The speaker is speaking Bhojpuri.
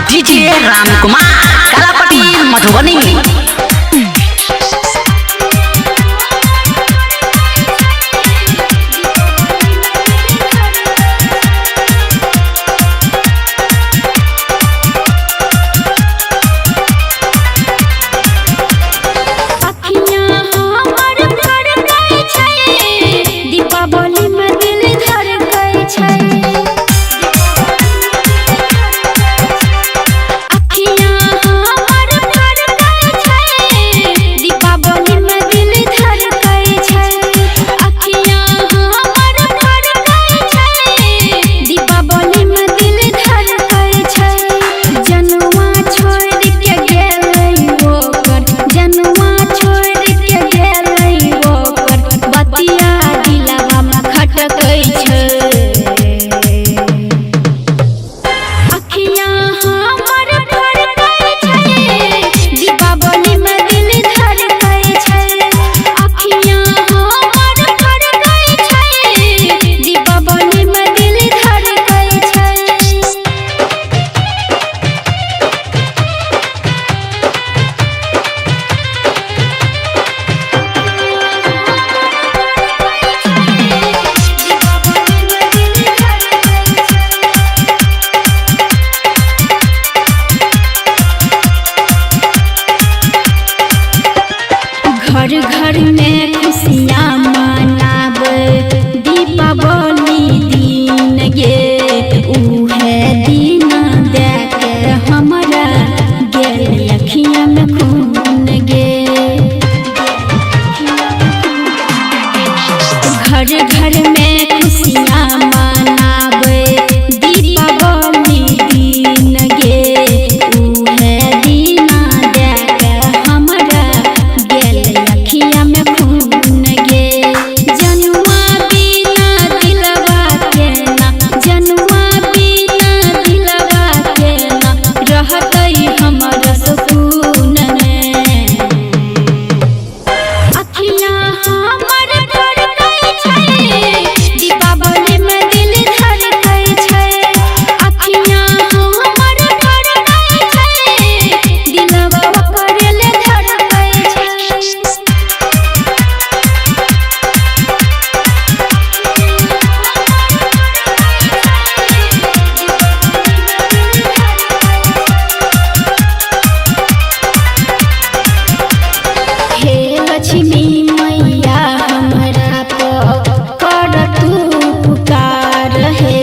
डीजे रामकुमार कालापट्टी मधुबनी। घर घर में खुशियाँ मनाब दीपावली दिन गे उहे दिन देख हमरा गेल अखियाँ में खून गे। घर घर में खुशियाँ मनाब दीपावली दिन गे उहे दिन देख हमरा गेल अखियाँ में खून गे। जनुआ बिना दिलवा के ना, जनुआ बिना दिलवा के ना रहतई हमर सुकून में। अखियाँ हमर धड़कै छै दीपावली में दिल धड़कै छै। अखियाँ हमर धड़कै छै दिलवा ओकर ले धड़कै छै। हे लक्ष्मी मैया हमरा पर कर तू पुकार हे।